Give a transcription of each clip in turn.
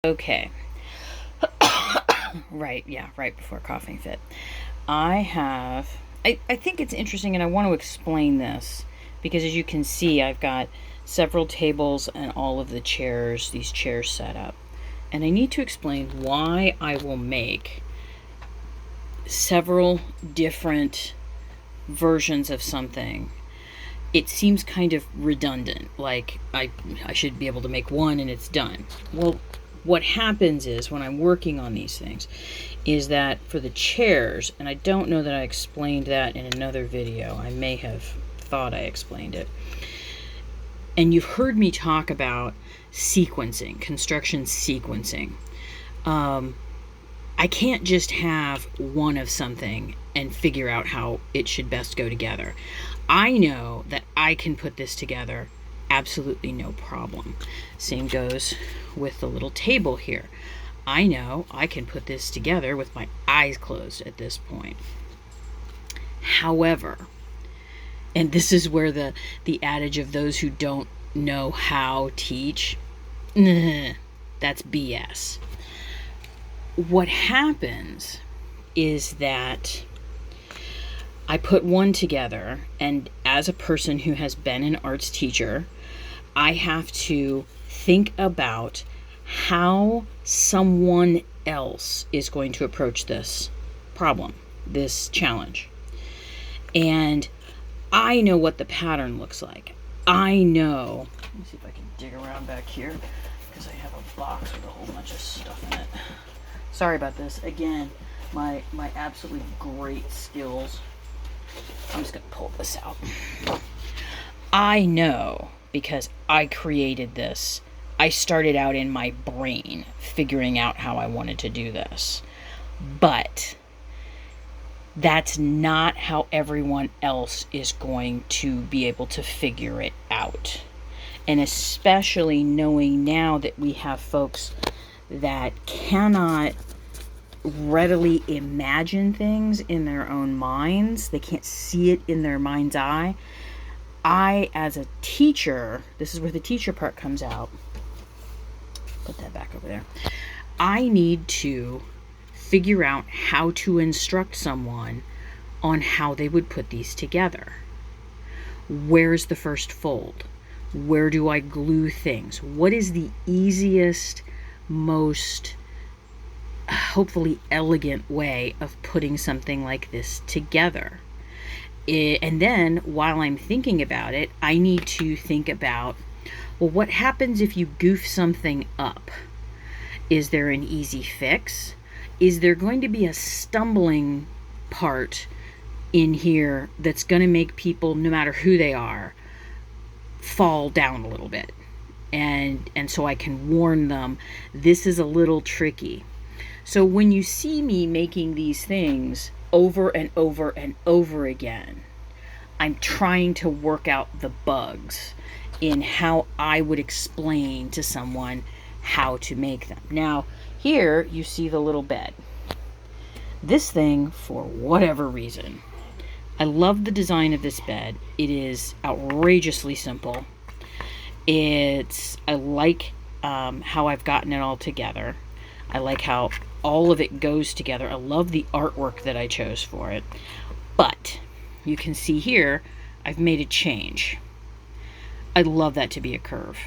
Okay. Right, yeah, right before coughing fit. I think it's interesting and I want to explain this because as you can see, I've got several tables and all of these chairs set up. And I need to explain why I will make several different versions of something. It seems kind of redundant, like I should be able to make one and it's done. Well, what happens is when I'm working on these things is that for the chairs, and I don't know that I explained that in another video, I may have thought I explained it, and you've heard me talk about sequencing, construction sequencing. I can't just have one of something and figure out how it should best go together. I know that I can put this together absolutely no problem. Same goes with the little table here. I know I can put this together with my eyes closed at this point. However, and this is where the adage of those who don't know how teach, that's BS. What happens is that I put one together, and as a person who has been an arts teacher, I have to think about how someone else is going to approach this problem, this challenge. And I know what the pattern looks like. I know, let me see if I can dig around back here, because I have a box with a whole bunch of stuff in it. Sorry about this. Again, my absolutely great skills. I'm just going to pull this out. I know because I created this. I started out in my brain figuring out how I wanted to do this. But that's not how everyone else is going to be able to figure it out. And especially knowing now that we have folks that cannot readily imagine things in their own minds. They can't see it in their mind's eye. I, as a teacher, this is where the teacher part comes out. Put that back over there. I need to figure out how to instruct someone on how they would put these together. Where's the first fold? Where do I glue things? What is the easiest, most hopefully elegant way of putting something like this together? And then while I'm thinking about it, I need to think about, well, what happens if you goof something up? Is there an easy fix? Is there going to be a stumbling part in here that's going to make people, no matter who they are, fall down a little bit? And so I can warn them, this is a little tricky. So when you see me making these things over and over and over again, I'm trying to work out the bugs in how I would explain to someone how to make them. Now, here you see the little bed. This thing, for whatever reason, I love the design of this bed. It is outrageously simple. I like how I've gotten it all together. I like how all of it goes together. I love the artwork that I chose for it. But you can see here, I've made a change. I'd love that to be a curve.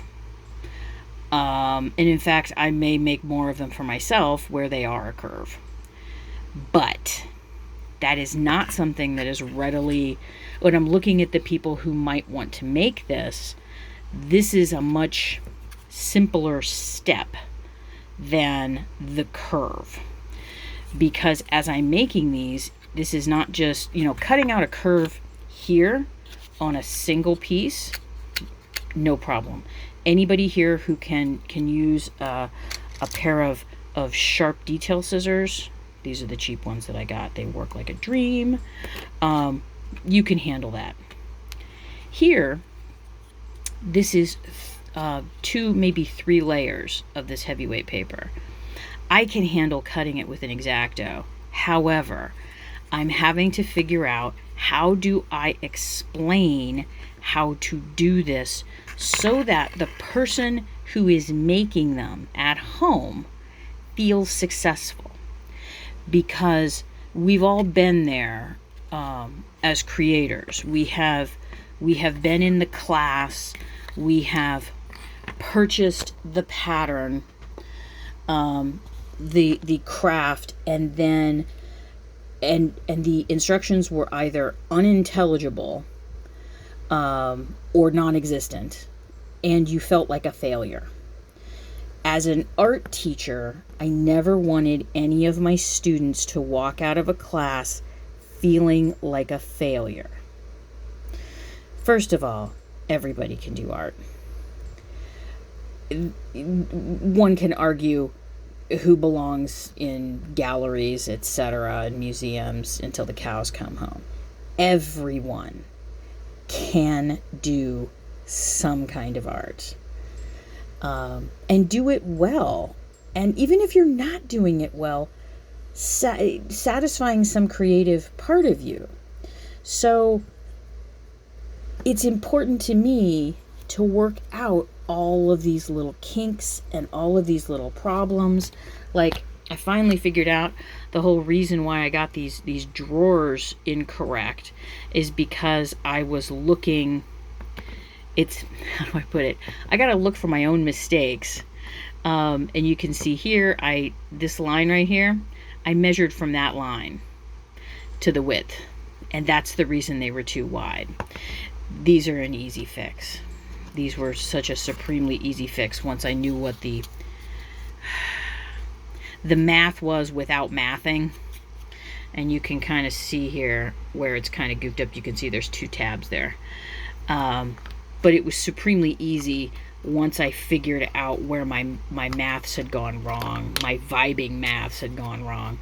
And in fact, I may make more of them for myself where they are a curve. But that is not something that is readily, when I'm looking at the people who might want to make this is a much simpler step than the curve. Because as I'm making these, this is not just, cutting out a curve here on a single piece, no problem. Anybody here who can use a pair of sharp detail scissors, these are the cheap ones that I got. They work like a dream. You can handle that. Here, this is 2, maybe 3 layers of this heavyweight paper. I can handle cutting it with an X-Acto. However, I'm having to figure out, how do I explain how to do this so that the person who is making them at home feels successful, because we've all been there. As creators, we have been in the class, we have purchased the pattern, the craft, and then and the instructions were either unintelligible, or non-existent, and you felt like a failure. As an art teacher, I never wanted any of my students to walk out of a class feeling like a failure. First of all, everybody can do art. One can argue who belongs in galleries, etc., and museums until the cows come home. Everyone can do some kind of art, and do it well. And even if you're not doing it well, satisfying some creative part of you. So it's important to me to work out all of these little kinks and all of these little problems. Like, I finally figured out the whole reason why I got these drawers incorrect is because I was looking, how do I put it? I got to look for my own mistakes. And you can see here, this line right here, I measured from that line to the width, and that's the reason they were too wide. These are an easy fix. These were such a supremely easy fix once I knew what the math was without mathing. And you can kind of see here where it's kind of goofed up. You can see there's 2 tabs there. But it was supremely easy once I figured out where my maths had gone wrong. My vibing maths had gone wrong.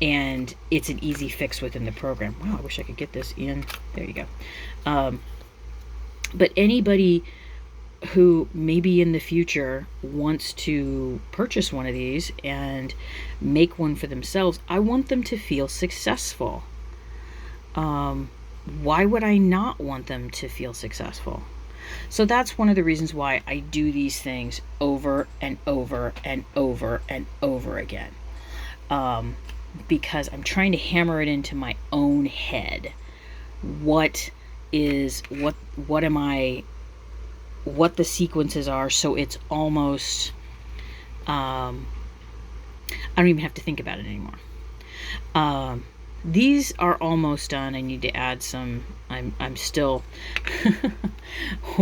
And it's an easy fix within the program. Wow, I wish I could get this in. There you go. But anybody who maybe in the future wants to purchase one of these and make one for themselves, I want them to feel successful. Why would I not want them to feel successful? So that's one of the reasons why I do these things over and over and over and over again. Because I'm trying to hammer it into my own head. What the sequences are, so it's almost, I don't even have to think about it anymore. These are almost done. I need to add some. I'm still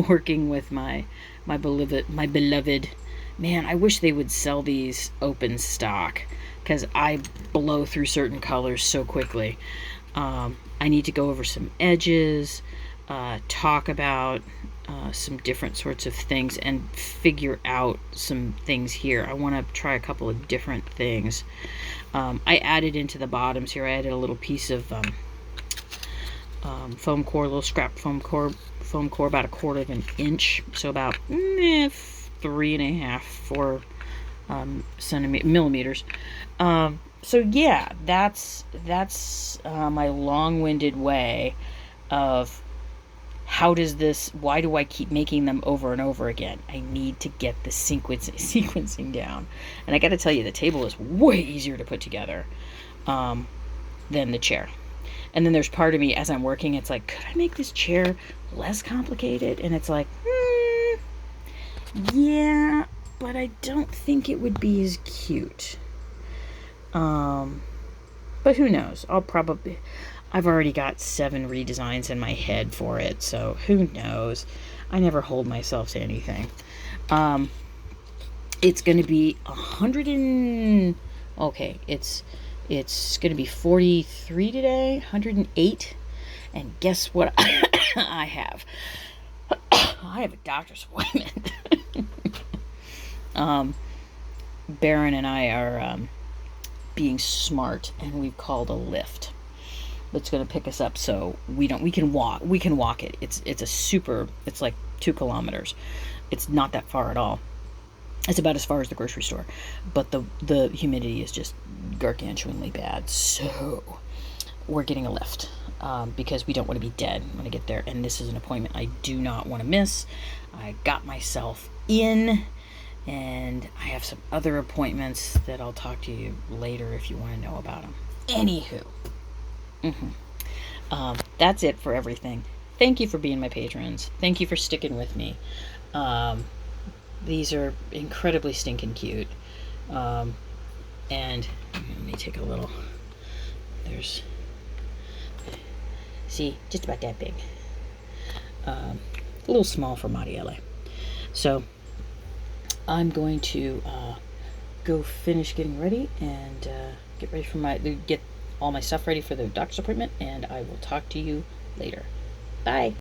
working with my beloved. Man, I wish they would sell these open stock, because I blow through certain colors so quickly. I need to go over some edges, talk about some different sorts of things, and figure out some things here. I want to try a couple of different things. I added into the bottoms here, I added a little piece of foam core, a little scrap foam core about 1/4 of an inch, so about 3.5, 4 millimeters. So yeah, that's my long-winded way of why do I keep making them over and over again? I need to get the sequencing down. And I got to tell you, the table is way easier to put together than the chair. And then there's part of me, as I'm working, it's like, could I make this chair less complicated? And it's like, yeah, but I don't think it would be as cute. But who knows? I've already got 7 redesigns in my head for it, so who knows? I never hold myself to anything. It's going to be it's going to be 43 today, 108. And guess what I have? I have a doctor's appointment. Baron and I are being smart, and we've called a Lyft that's going to pick us up, so we can walk it. It's like 2 kilometers. It's not that far at all. It's about as far as the grocery store, but the humidity is just gargantuanly bad, so we're getting a Lyft, because we don't want to be dead when I get there, and this is an appointment I do not want to miss. I got myself in, and I have some other appointments that I'll talk to you later if you want to know about them. Anywho, that's it for everything. Thank you for being my patrons. Thank you for sticking with me. These are incredibly stinking cute. And let me take a little. There's, see, just about that big. A little small for Marielle. So I'm going to go finish getting ready and get all my stuff ready for the doctor's appointment, and I will talk to you later. Bye.